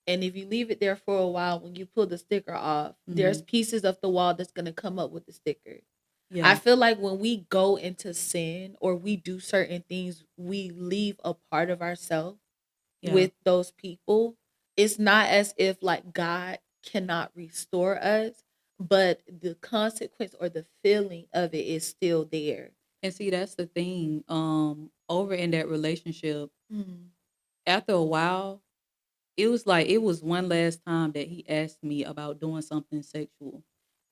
And if you leave it there for a while, when you pull the sticker off, there's pieces of the wall that's going to come up with the sticker. Yeah. I feel like when we go into sin or we do certain things, we leave a part of ourselves with those people. It's not as if like God cannot restore us, but the consequence or the feeling of it is still there. And see, that's the thing. Over in that relationship, after a while, it was like it was one last time that he asked me about doing something sexual,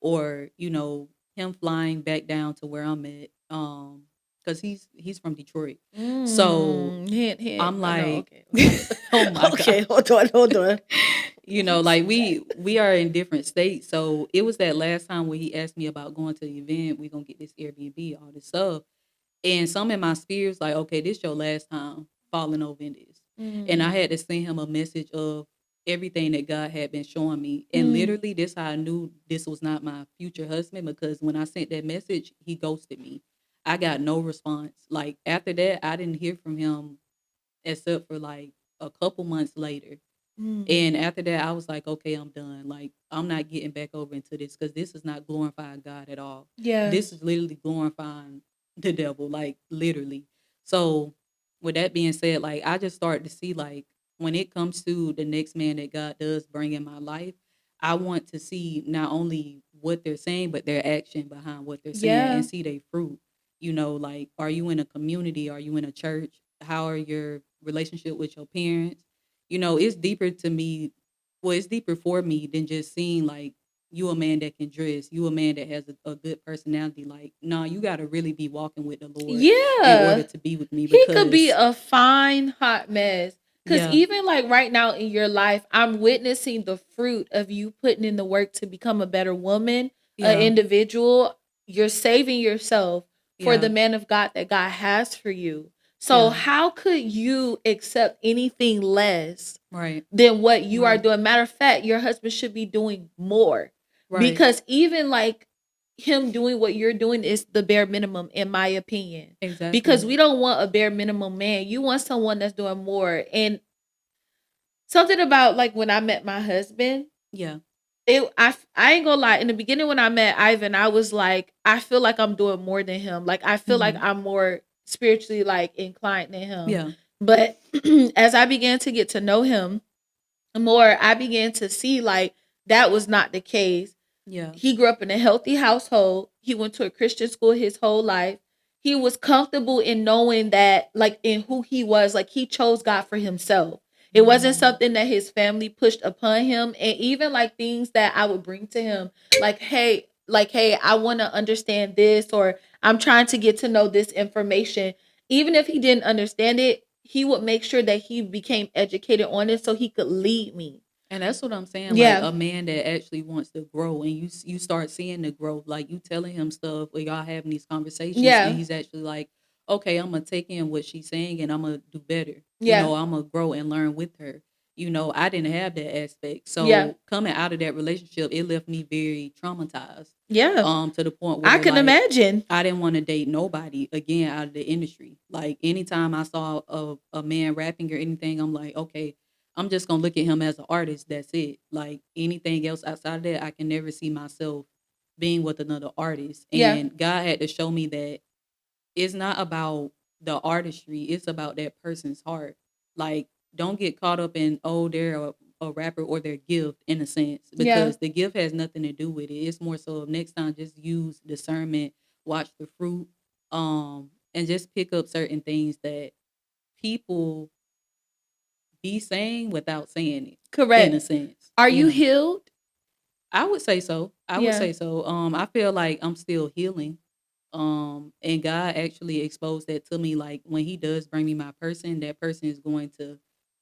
or him flying back down to where I'm at, because he's from Detroit. So I'm like, oh my okay, God. hold on. Like we are in different states. So it was that last time where he asked me about going to the event. We're gonna get this Airbnb, all this stuff. And some in my spirits like, okay, this your last time falling over in this. And I had to send him a message of everything that God had been showing me. And literally this how I knew this was not my future husband, because when I sent that message, he ghosted me. I got no response. Like after that, I didn't hear from him except for like a couple months later. And after that, I was like, okay, I'm done. Like, I'm not getting back over into this, because this is not glorifying God at all. Yeah. This is literally glorifying the devil, like literally. So, with that being said, like, I just started to see, like, when it comes to the next man that God does bring in my life, I want to see not only what they're saying, but their action behind what they're saying, Yeah. and see their fruit. Like, are you in a community? Are you in a church? How are your relationship with your parents? It's deeper to me. Well, it's deeper for me than just seeing like you a man that can dress, you a man that has a good personality. Like, nah, you got to really be walking with the Lord in order Yeah. to be with me, He could be because a fine hot mess. Because yeah, even like right now in your life, I'm witnessing the fruit of you putting in the work to become a better woman, an yeah, individual. You're saving yourself for the yeah, man of God that God has for you. So, yeah, how could you accept anything less right, than what you are right, doing? Matter of fact, your husband should be doing more, right, because even like him doing what you're doing is the bare minimum, in my opinion, because exactly, we don't want a bare minimum man. You want someone that's doing more. And something about like when I met my husband, yeah, I ain't gonna lie. In the beginning, when I met Ivan, I was like, I feel like I'm doing more than him. Like I feel like hmm, I'm more spiritually like inclined than him. yeah, But as I began to get to know him more, I began to see like that was not the case. yeah, He grew up in a healthy household. He went to a Christian school his whole life. He was comfortable in knowing that, like, in who he was, like, he chose God for himself. It wasn't hmm, something that his family pushed upon him. And even like things that I would bring to him, hey, I want to understand this, or I'm trying to get to know this information. Even if he didn't understand it, he would make sure that he became educated on it so he could lead me. And that's what I'm saying. Like Yeah. a man that actually wants to grow, and you start seeing the growth. Like you telling him stuff, or y'all having these conversations, and Yeah. he's actually like, okay, I'm gonna take in what she's saying, and I'm gonna do better. Yeah. I'm gonna grow and learn with her. I didn't have that aspect, Yeah. so coming out of that relationship, it left me very traumatized. Yeah. To the point I where can like imagine. I didn't want to date nobody again out of the industry. Like anytime I saw a man rapping or anything, I'm like, okay, I'm just gonna look at him as an artist. That's it. Like anything else outside of that, I can never see myself being with another artist. Yeah. And God had to show me that it's not about the artistry, it's about that person's heart. Like, don't get caught up in, oh, they're a rapper or their gift in a sense, Yeah. because the gift has nothing to do with it. It's more so of next time just use discernment, watch the fruit, and just pick up certain things that people be saying without saying it, in a Correct. sense. Are you healed? I would say so. I would Yeah. say so. I feel like I'm still healing. And God actually exposed that to me. Like when He does bring me my person, that person is going to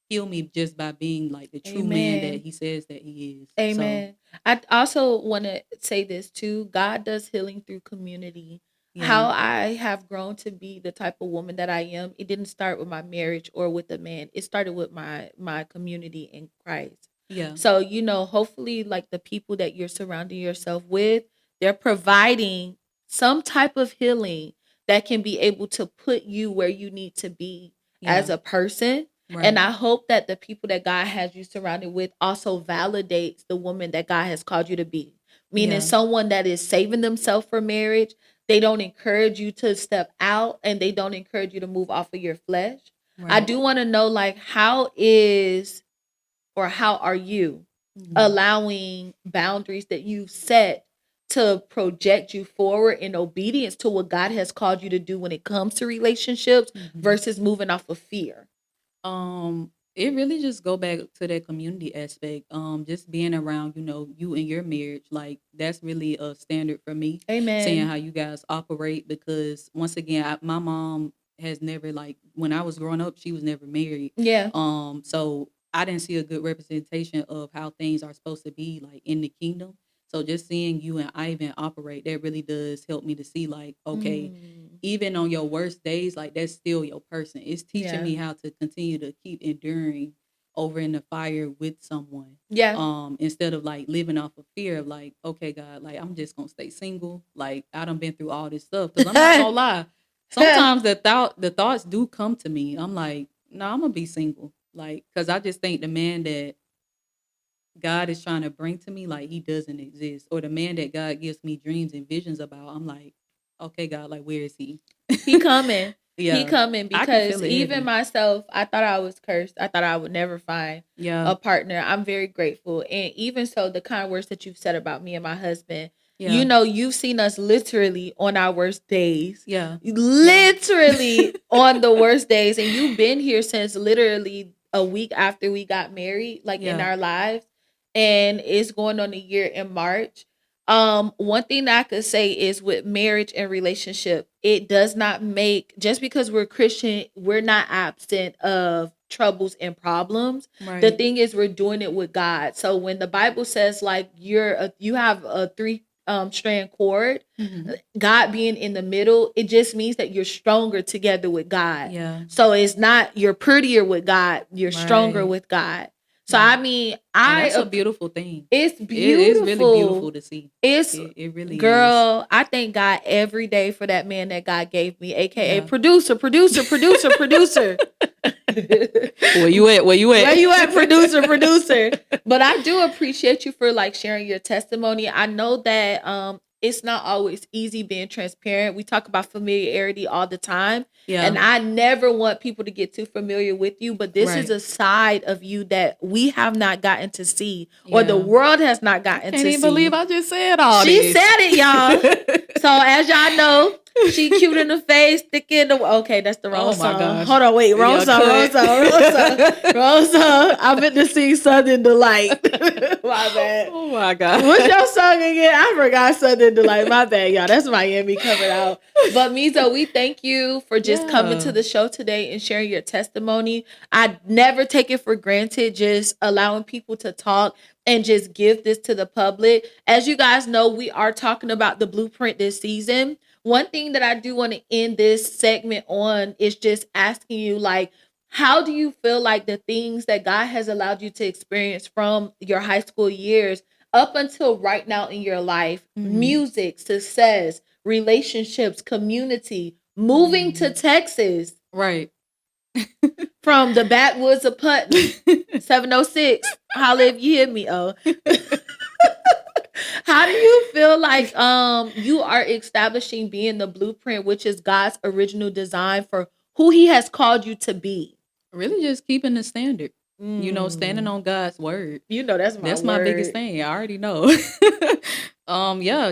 heal me just by being like the true man that Amen. He says that He is. So Amen. I also want to say this too. God does healing through community. yeah, How I have grown to be the type of woman that I am, it didn't start with my marriage or with a man. It started with my community in Christ. yeah, So, hopefully like the people that you're surrounding yourself with, they're providing some type of healing that can be able to put you where you need to be as yeah, a person. And right, I hope that the people that God has you surrounded with also validates the woman that God has called you to be. Meaning yeah, someone that is saving themselves for marriage. They don't encourage you to step out, and they don't encourage you to move off of your flesh. I right. do want to know, like, how are you Hmm. allowing boundaries that you've set to project you forward in obedience to what God has called you to do when it comes to relationships Hmm. versus moving off of fear? It really just go back to that community aspect. Just being around, you and your marriage, like that's really a standard for me. Seeing Amen. how you guys operate, because once again, my mom has never, like when I was growing up, she was never married. Yeah. So I didn't see a good representation of how things are supposed to be like in the kingdom. So just seeing you and Ivan operate, that really does help me to see like, okay, Mm. even on your worst days, like that's still your person. It's teaching me how to continue to keep enduring over in the fire with someone. Instead of like living off of fear of like, okay, God, like I'm just gonna stay single. Like I done been through all this stuff. Cause I'm not gonna lie. Sometimes the thoughts do come to me. I'm like, no, I'm gonna be single. Like, cause I just think the man that God is trying to bring to me, like he doesn't exist. Or the man that God gives me dreams and visions about, I'm like, okay, God, like where is he? He coming. Yeah. He coming, I can because feel it even heavy. myself, I thought I was cursed. I thought I would never find a partner. I'm very grateful. And even so, the kind words that you've said about me and my husband, you know, you've seen us literally on our worst days. Literally on the worst days. And you've been here since literally a week after we got married, like in our lives. And it's going on a year in March. One thing that I could say is with marriage and relationship, it does not make, just because we're Christian, we're not absent of troubles and problems. The thing is, we're doing it with God. So when the Bible says like you have a three strand cord, God being in the middle, it just means that you're stronger together with God. So it's not you're prettier with God, you're stronger with God. So I mean, that's a beautiful thing. It's beautiful. It's really beautiful to see. It really girl, is. I thank God every day for that man that God gave me, aka producer. Where you at? Where you at, producer? But I do appreciate you for like sharing your testimony. I know that it's not always easy being transparent. We talk about familiarity all the time. And I never want people to get too familiar with you, but this is a side of you that we have not gotten to see, or the world has not gotten to see. Can't even believe I just said all this. She said it, y'all. So as y'all know, she cute in the face, thick in the... Okay, that's the wrong song. Gosh. Hold on, wait. Wrong song. I meant to sing Southern Delight. My bad. Oh my God. What's your song again? I forgot Southern Delight. My bad, y'all. That's Miami coming out. But MEEZO, we thank you for just coming to the show today and sharing your testimony. I never take it for granted, just allowing people to talk and just give this to the public. As you guys know, we are talking about the blueprint this season. One thing that I do want to end this segment on is just asking you, like, how do you feel like the things that God has allowed you to experience from your high school years up until right now in your life, music, success, relationships, community, moving to Texas, from the backwoods of Putnam, 706, holla if you hear me, how do you feel like you are establishing being the blueprint, which is God's original design for who he has called you to be? Really just keeping the standard. You know, standing on God's word. You know, that's my biggest thing. I already know.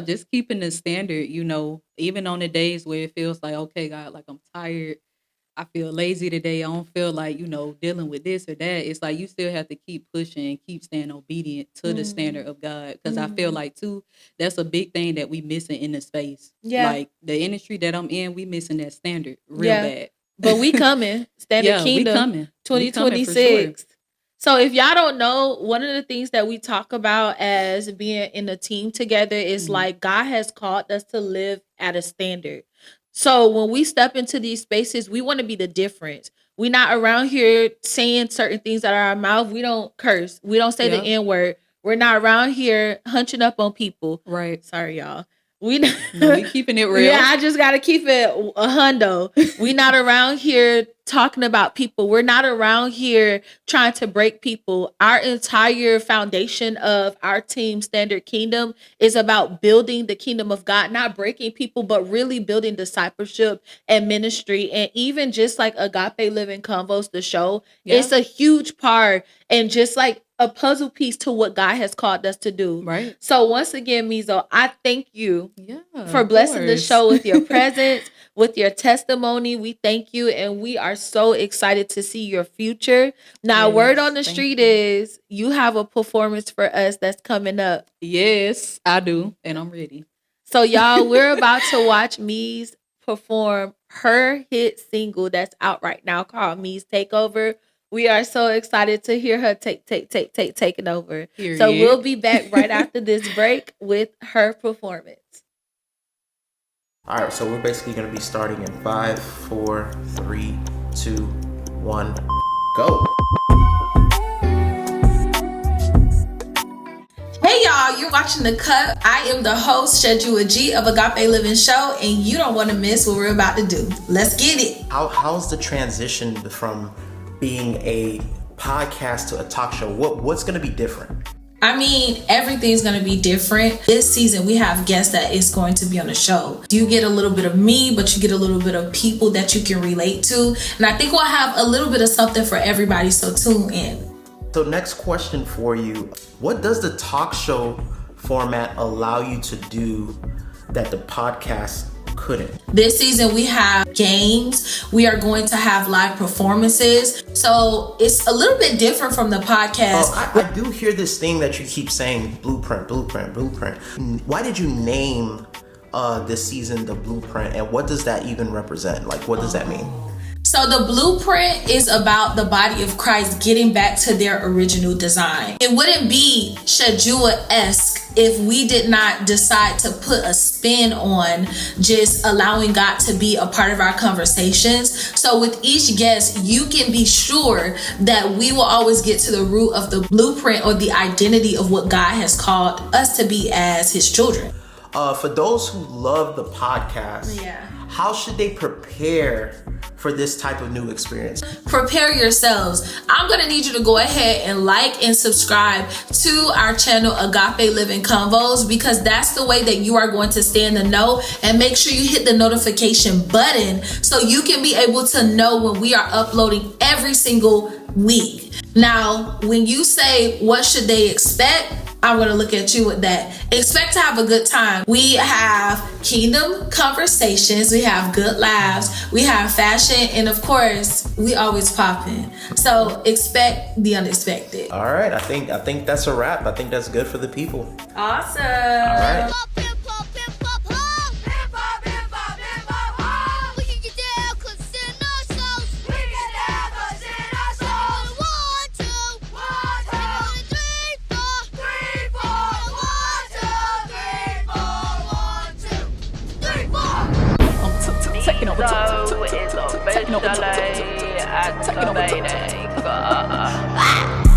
Just keeping the standard, you know, even on the days where it feels like, okay, God, like I'm tired. I feel lazy today. I don't feel like, you know, dealing with this or that. It's like you still have to keep pushing and keep staying obedient to the standard of God. Because I feel like, too, that's a big thing that we missing in the space. Like the industry that I'm in, we missing that standard real bad. But we coming. Standard Kingdom we coming. 2026. So if y'all don't know, one of the things that we talk about as being in a team together is like God has called us to live at a standard. So when we step into these spaces, we want to be the difference. We're not around here saying certain things out of our mouth. We don't curse. We don't say the N-word. We're not around here hunching up on people. Sorry, y'all. We keeping it real. Yeah, I just got to keep it a hundo. We not around here talking about people. We're not around here trying to break people. Our entire foundation of our team, Standard Kingdom, is about building the kingdom of God, not breaking people, but really building discipleship and ministry. And even just like Agape Living Convos, the show, it's a huge part, and just like a puzzle piece to what God has called us to do. So once again, MEEZO, I thank you for blessing the show with your presence, with your testimony. We thank you, and we are so excited to see your future. Now, word on the street is you have a performance for us that's coming up. Yes, I do, and I'm ready. So y'all, we're about to watch MEEZ perform her hit single that's out right now called MEEZ Takeover. We are so excited to hear her taking over. Period. So we'll be back right after this break with her performance. All right, so we're basically going to be starting in 5, 4, 3, 2, 1, go. Hey y'all, you're watching The Cut. I am the host, Shedua G of Agape Living Show, and you don't want to miss what we're about to do. Let's get it. How's the transition from being a podcast to a talk show? What's going to be different? I mean, everything's going to be different. This season, we have guests that is going to be on the show. You get a little bit of me, but you get a little bit of people that you can relate to. And I think we'll have a little bit of something for everybody, so tune in. So next question for you. What does the talk show format allow you to do that the podcast couldn't? This season we have games. We are going to have live performances. So it's a little bit different from the podcast. I do hear this thing that you keep saying, blueprint. Why did you name this season the Blueprint, and what does that even represent? Like, what does that mean? So the blueprint is about the body of Christ getting back to their original design. It wouldn't be Shedua-esque if we did not decide to put a spin on just allowing God to be a part of our conversations. So with each guest, you can be sure that we will always get to the root of the blueprint or the identity of what God has called us to be as his children. For those who love the podcast, how should they prepare for this type of new experience? Prepare yourselves. I'm going to need you to go ahead and like and subscribe to our channel, Agape Living Convos, because that's the way that you are going to stay in the know, and make sure you hit the notification button so you can be able to know when we are uploading every single week. Now, when you say what should they expect, I'm going to look at you with that. Expect to have a good time. We have kingdom conversations. We have good laughs. We have fashion. And of course, we always popping. So expect the unexpected. All right. I think that's a wrap. I think that's good for the people. Awesome. All right.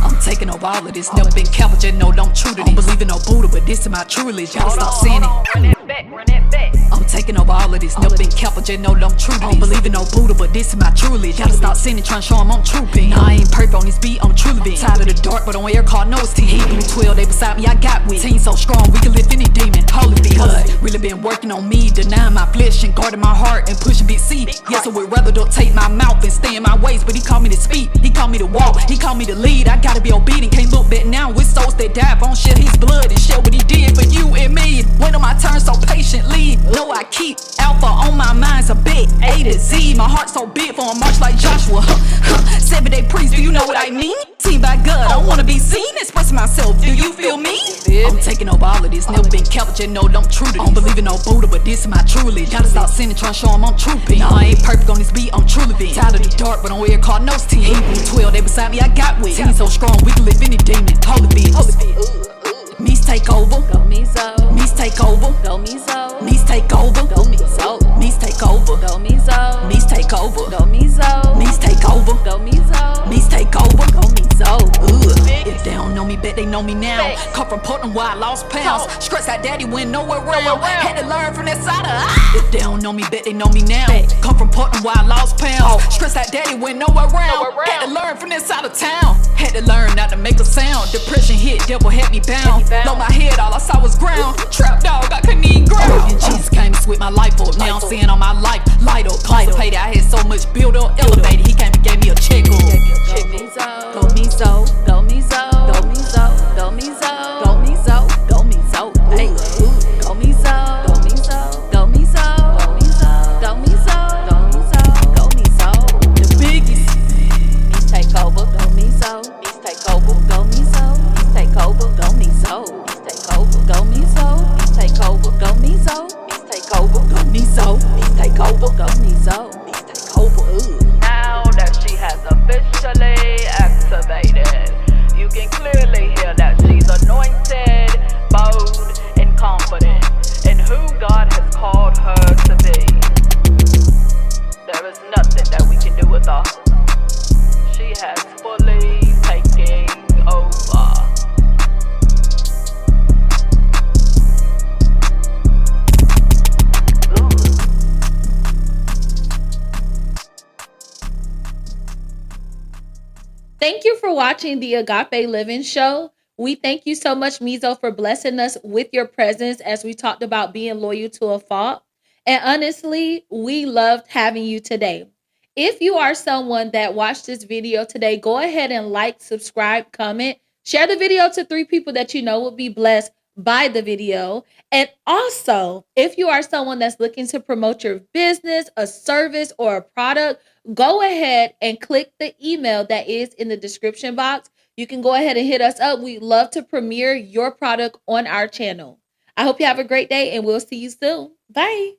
I'm taking over all of this. Never been careful, just know don't true to this. Don't believe in no Buddha, but this is my true religion. Y'all stop saying it. I'm taking over all of this. Never been careful, just know don't true to this. Don't believe in no Buddha, but this is my true religion. Y'all stop sinning, trying to show 'em I'm true being. Nah, I ain't perfect on this beat, I'm truly being. Tired of the dark, but on air card nose team. Hebrew 12, they beside me, I got with. Team so strong, we can lift any demon. Holy be good. Really been working on me, denying my flesh and guarding my heart and pushing big C. Yes, I would rather dictate my mouth and stay in my ways, but he called me to speak, he called me to walk, he called me to lead. I gotta be obedient, can't look back now. With souls that died, won't shed his blood and share what he did for you and me. Wait on my turn so patiently. Know I keep Alpha on my mind's a bit A to Z. My heart so big for a march like Joshua. 7-day priest, do you know what I mean? Seen by God, I wanna be seen, expressing myself. Do you feel me? I'm taking over all of this. Never been careful, just know don't true to this. I don't believe in no Buddha, but this is my true religion. Gotta stop sinning, trying to show 'em I'm true being. Nah, I ain't perfect on this beat, I'm truly being. Tired of the dark, but on air card nose team. Hebrew 12, they beside me, I got with. Team so strong, we can lift any demon. Holy beings. MEEZO take over. Go MEEZO. MEEZO take over. Go MEEZO. MEEZO take over. Go MEEZO. MEEZO take over. Go MEEZO. MEEZO take over. Go MEEZO. MEEZO take over. Go MEEZO. MEEZO take over. Go MEEZO. If they don't know me, bet they know me now. Come from Portland where I lost pounds. Stressed out daddy went nowhere around. Had to learn from that side of If they don't know me, bet they know me now. Come from Portland where I lost pounds. Stressed out daddy went nowhere around. Had to learn from that side of town. Had to learn not to make a sound. Depression hit, devil had me bound. Low my head, all I saw was ground. Trap dog, I couldn't even ground. And Jesus came and switched my life up. Now I'm seeing all my life light up. Constipated, I had so much build up, elevated. He came and gave me a check up. Go MEEZO, go MEEZO, go MEEZO, go MEEZO, go MEEZO, go MEEZO, go MEEZO. Hey, go MEEZO, go MEEZO, go MEEZO, go MEEZO, go MEEZO, go MEEZO, go MEEZO. The biggest. MEEZO take over, go MEEZO. MEEZO take over, go MEEZO. MEEZO take over, go MEEZO. MEEZO take over, go MEEZO. MEEZO take over, go MEEZO. MEEZO take over, go MEEZO. MEEZO take over, go MEEZO. MEEZO take over. Now that she has officially activated. Thank you for watching the Agape Living Show. We thank you so much, MEEZO, for blessing us with your presence as we talked about being loyal to a fault. And honestly, we loved having you today. If you are someone that watched this video today, go ahead and like, subscribe, comment, share the video to 3 people that you know will be blessed by the video. And also, if you are someone that's looking to promote your business, a service, or a product, go ahead and click the email that is in the description box. You can go ahead and hit us up. We'd love to premiere your product on our channel. I hope you have a great day and we'll see you soon. Bye.